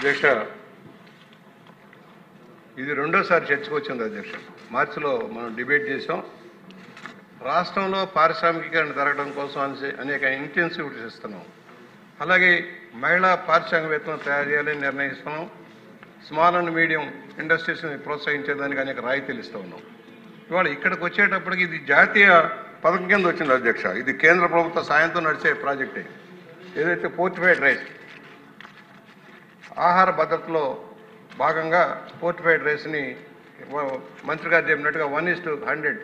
అధ్యక్ష, ఇది రెండోసారి చర్చకు వచ్చింది అధ్యక్ష. మార్చిలో మనం డిబేట్ చేసాం. రాష్ట్రంలో పారిశ్రామికీకరణ జరగడం కోసం అనేక ఇంటెన్సివిటీస్ ఇస్తున్నాం. అలాగే మహిళా పారిశ్రామికవేత్తలను తయారు చేయాలని నిర్ణయిస్తున్నాం. స్మాల్ అండ్ మీడియం ఇండస్ట్రీస్ని ప్రోత్సహించేదానికి అనేక రాయితీలు ఇస్తూ ఉన్నాం. ఇవాళ ఇక్కడికి వచ్చేటప్పటికి ఇది జాతీయ పథకం కింద వచ్చింది అధ్యక్ష. ఇది కేంద్ర ప్రభుత్వ సాయంతో నడిచే ప్రాజెక్టే. ఏదైతే ఫోర్టిఫైడ్ రైస్ ఆహార భద్రతలో భాగంగా ఫోర్టిఫైడ్ రైస్ని మంత్రి గారు చెప్పినట్టుగా 1:100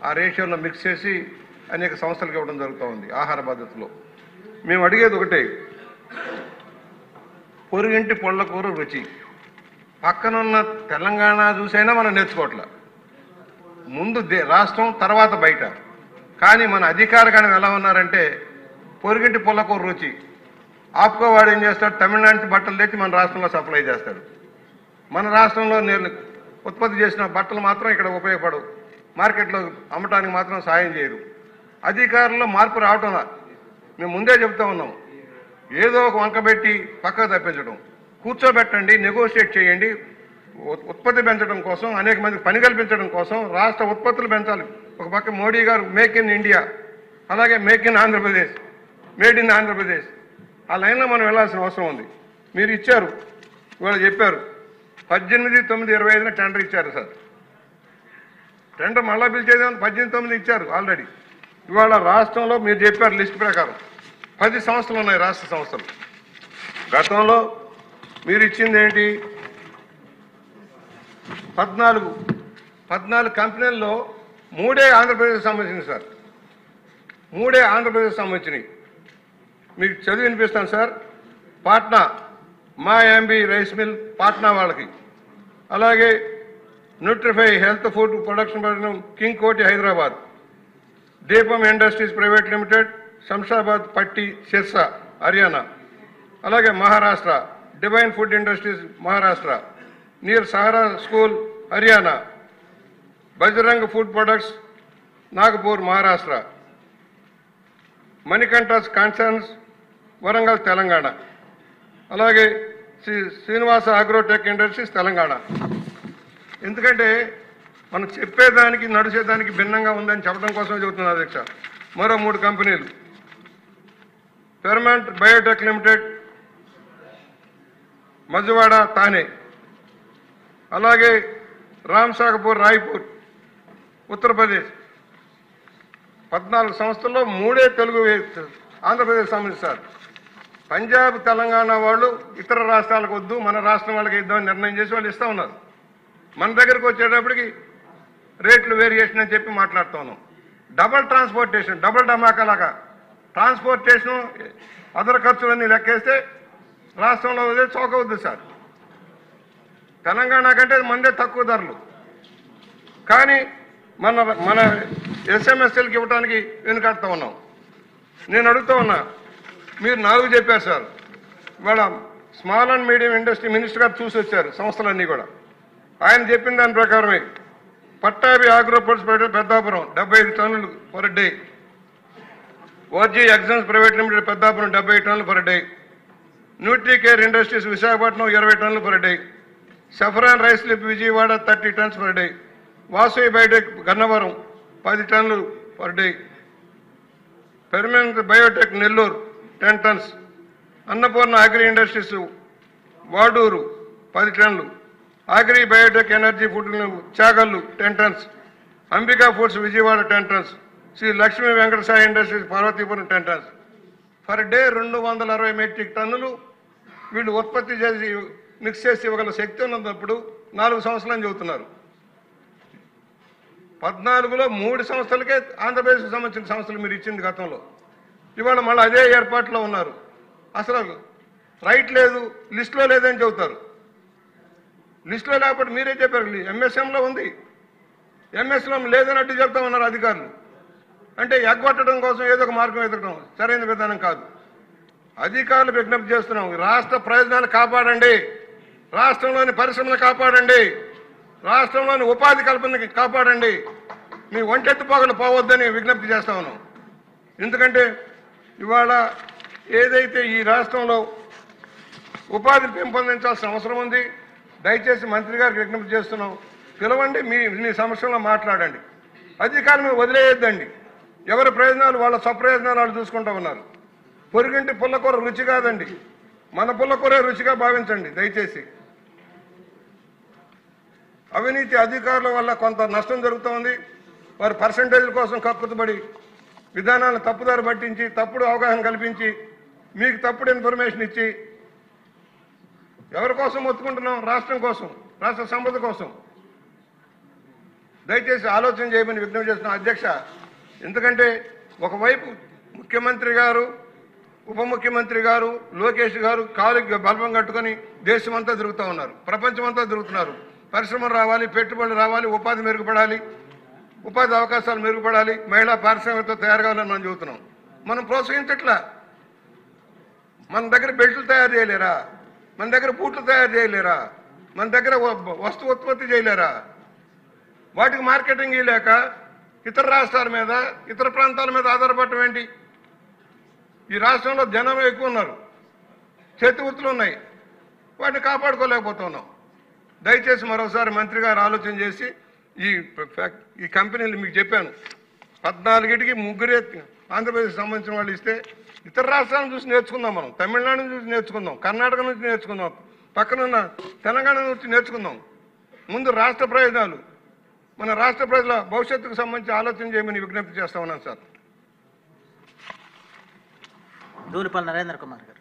ఆ రేషియోలో మిక్స్ చేసి అనేక సంస్థలకు ఇవ్వడం జరుగుతూ ఉంది. ఆహార భద్రతలో మేము అడిగేది ఒకటే, పొరుగింటి పొళ్ళకూర రుచి. పక్కనున్న తెలంగాణ చూసైనా మనం నేర్చుకోవట్లే. ముందు రాష్ట్రం, తర్వాత బయట. కానీ మన అధికారగణం ఎలా ఉన్నారంటే పొరుగింటి పొల్లకూర రుచి. ఆప్కో వాడు ఏం చేస్తాడు, తమిళనాడు నుంచి బట్టలు తెచ్చి మన రాష్ట్రంలో సప్లై చేస్తాడు. మన రాష్ట్రంలో ఉత్పత్తి చేసిన బట్టలు మాత్రం ఇక్కడ ఉపయోగపడవు, మార్కెట్లో అమ్మటానికి మాత్రం సాయం చేయరు. అధికారుల్లో మార్పు రావటంలా. మేము ముందే చెప్తా ఉన్నాం, ఏదో ఒక వంక పెట్టి పక్కకు తప్పించడం. కూర్చోబెట్టండి, నెగోషియేట్ చేయండి. ఉత్పత్తి పెంచడం కోసం, అనేక మందికి పని కల్పించడం కోసం రాష్ట్ర ఉత్పత్తులు పెంచాలి. ఒక పక్క మోడీ గారు మేక్ ఇన్ ఇండియా, అలాగే make in Andhra Pradesh, made in Andhra Pradesh, ఆ లైన్లో మనం వెళ్లాల్సిన అవసరం ఉంది. మీరు ఇచ్చారు, ఇవాళ చెప్పారు 18/9/25 టెండర్ ఇచ్చారు సార్. టెండర్ మళ్ళా పిలిచేదేమో 18/9 ఇచ్చారు ఆల్రెడీ. ఇవాళ రాష్ట్రంలో మీరు చెప్పారు లిస్ట్ ప్రకారం 10 సంస్థలు ఉన్నాయి, రాష్ట్ర సంస్థలు. గతంలో మీరు ఇచ్చింది ఏంటి, 14 కంపెనీల్లో 3 ఆంధ్రప్రదేశ్ సంబంధించినవి సార్. 3 ఆంధ్రప్రదేశ్ సంబంధించినవి. మీకు చదివి వినిపిస్తాను సార్. పాట్నా మా ఎంబీ రైస్ మిల్ పాట్నా వాళ్ళకి, అలాగే న్యూట్రిఫై హెల్త్ ఫుడ్ ప్రొడక్షన్ కింగ్ కోటి హైదరాబాద్, దీపం ఇండస్ట్రీస్ ప్రైవేట్ లిమిటెడ్ శంషాబాద్ పట్టి సిర్సా హర్యానా, అలాగే Maharashtra divine food industries Maharashtra, near Sahara school Haryana, Bajrang food products Nagpur Maharashtra, Manikanta's concerns Warangal Telangana, అలాగే శ్రీనివాస అగ్రోటెక్ ఇండస్ట్రీస్ తెలంగాణ. ఎందుకంటే మనం చెప్పేదానికి నడిచేదానికి భిన్నంగా ఉందని చెప్పడం కోసం చెబుతున్నా అధ్యక్ష. మరో 3 కంపెనీలు, పెర్మంట్ బయోటెక్ లిమిటెడ్ మజువాడ తానే, అలాగే రామ్సాగపూర్ రాయ్పూర్ ఉత్తరప్రదేశ్. 14 సంస్థల్లో 3 తెలుగు ఆంధ్రప్రదేశ్ సంబంధించారు. పంజాబ్ తెలంగాణ వాళ్ళు ఇతర రాష్ట్రాలకు వద్దు, మన రాష్ట్రం వాళ్ళకి ఇద్దామని నిర్ణయం చేసి వాళ్ళు ఇస్తూ ఉన్నారు. మన దగ్గరకు వచ్చేటప్పటికి రేట్లు వేరియేషన్ అని చెప్పి మాట్లాడుతూ ఉన్నాం. డబల్ ట్రాన్స్పోర్టేషన్, డబల్ ధమాకాలాగా ట్రాన్స్పోర్టేషను అదర్ ఖర్చులన్నీ లెక్కేస్తే రాష్ట్రంలో వదిలే చౌకవద్దు సార్. తెలంగాణ కంటే మందే తక్కువ ధరలు, కానీ మన ఎస్ఎంఎస్ఎల్కి ఇవ్వడానికి వెనుకాడుతూ ఉన్నాం. నేను అడుగుతూ ఉన్నా, మీరు 4 చెప్పారు సార్. ఇవాళ small and medium industry minister గారు చూసి వచ్చారు సంస్థలన్నీ కూడా. ఆయన చెప్పిన దాని ప్రకారమే పట్టాభి ఆగ్రో ప్రొడక్ట్స్ పెద్దాపురం 75 టన్నులు per day, OG exams private limited Peddapuram 70 టన్నులు per day, nutri care industries Visakhapatnam 20 టన్నులు పర్ డే, సఫరాన్ రైస్ లిప్ Vijayawada 30 tons per day, Vasavi biotech Gannavaram 10 టన్నులు per day, permanent biotech Nellore 10 tons, Annapurna agri industries Vaduru 10 టన్నులు, agri biotech energy food Chagallu 10 tons, Ambika foods Vijayawada 10 tons, Sri Lakshmi Venkata Sai industries Parvathipuram 10 tons. Per day 260 metric టన్నులు వీళ్ళు ఉత్పత్తి చేసి mix చేసి ఇవ్వగల శక్తి ఉన్నప్పుడు 4 సంవత్సరాలని చెబుతున్నారు. 14లో 3 సంస్థలకే ఆంధ్రప్రదేశ్కి సంబంధించిన సంస్థలు మీరు ఇచ్చింది గతంలో. ఇవాళ మళ్ళీ అదే ఏర్పాట్లో ఉన్నారు. అసలు రైట్ లేదు, లిస్టులో లేదని చెబుతారు. లిస్టులో లేకపోతే మీరే చెప్పారు ఎంఎస్ఎంలో ఉంది, ఎంఎస్లో లేదన్నట్టు చెప్తా ఉన్నారు అధికారులు. అంటే ఎగ్గొట్టడం కోసం ఏదో ఒక మార్గం ఎదురడం సరైన విధానం కాదు. అధికారులు విజ్ఞప్తి చేస్తున్నాం, రాష్ట్ర ప్రయోజనాలు కాపాడండి, రాష్ట్రంలోని పరిశ్రమలు కాపాడండి, రాష్ట్రంలోని ఉపాధి కల్పనకి కాపాడండి, మీ ఒంటెత్తు పోగలు పోవద్దని విజ్ఞప్తి చేస్తా ఉన్నాం. ఎందుకంటే ఇవాళ ఏదైతే ఈ రాష్ట్రంలో ఉపాధిని పెంపొందించాల్సిన అవసరం ఉంది. దయచేసి మంత్రి గారికి విజ్ఞప్తి చేస్తున్నాం, పిలవండి, మీ సమస్యల్లో మాట్లాడండి. అధికారం వదిలేయొద్దండి. ఎవరి ప్రయోజనాలు వాళ్ళ స్వప్రయోజనాలు వాళ్ళు చూసుకుంటూ ఉన్నారు. పొరుగింటి పుల్లకూర రుచి కాదండి, మన పుల్లకూరే రుచిగా భావించండి దయచేసి. అవినీతి అధికారుల వల్ల కొంత నష్టం జరుగుతోంది. వారు పర్సంటేజ్ల కోసం కక్కుతుబడి విధానాలను తప్పుదారి పట్టించి తప్పుడు అవగాహన కల్పించి మీకు తప్పుడు ఇన్ఫర్మేషన్ ఇచ్చి ఎవరి కోసం మొత్తుకుంటున్నాం? రాష్ట్రం కోసం, రాష్ట్ర సంపద కోసం. దయచేసి ఆలోచన చేయమని విజ్ఞప్తి చేస్తున్నాం అధ్యక్ష. ఎందుకంటే ఒకవైపు ముఖ్యమంత్రి గారు, ఉప ముఖ్యమంత్రి గారు, లోకేష్ గారు కాలుకి బల్బం కట్టుకొని దేశమంతా తిరుగుతూ ఉన్నారు, ప్రపంచమంతా తిరుగుతున్నారు. పరిశ్రమలు రావాలి, పెట్టుబడులు రావాలి, ఉపాధి మెరుగుపడాలి, ఉపాధి అవకాశాలు మెరుగుపడాలి, మహిళా పారిశ్రామికతో తయారు కావాలని మనం చెబుతున్నాం. మనం ప్రోత్సహించట్లా. మన దగ్గర బెల్ట్లు తయారు చేయలేరా? మన దగ్గర బూట్లు తయారు చేయలేరా? మన దగ్గర వస్తు ఉత్పత్తి చేయలేరా? వాటికి మార్కెటింగ్ ఇవ్వలేక ఇతర రాష్ట్రాల మీద, ఇతర ప్రాంతాల మీద ఆధారపడటం ఏంటి? ఈ రాష్ట్రంలో జనం ఎక్కువ ఉన్నారు, చేతి వృత్తులు ఉన్నాయి, వాటిని కాపాడుకోలేకపోతున్నాం. దయచేసి మరోసారి మంత్రి గారు ఆలోచన చేసి ఈ కంపెనీలు మీకు చెప్పాను 14కి ముగ్గురే ఆంధ్రప్రదేశ్ సంబంధించిన వాళ్ళు ఇస్తే ఇతర రాష్ట్రాలను చూసి నేర్చుకుందాం. మనం తమిళనాడు నుంచి నేర్చుకుందాం, కర్ణాటక నుంచి నేర్చుకుందాం, పక్కనున్న తెలంగాణ నుంచి నేర్చుకుందాం. ముందు రాష్ట్ర ప్రయోజనాలు, మన రాష్ట్ర ప్రజల భవిష్యత్తుకు సంబంధించి ఆలోచన చేయమని విజ్ఞప్తి చేస్తా ఉన్నాను సార్. దూలిపల్లి నరేంద్ర కుమార్ గారు.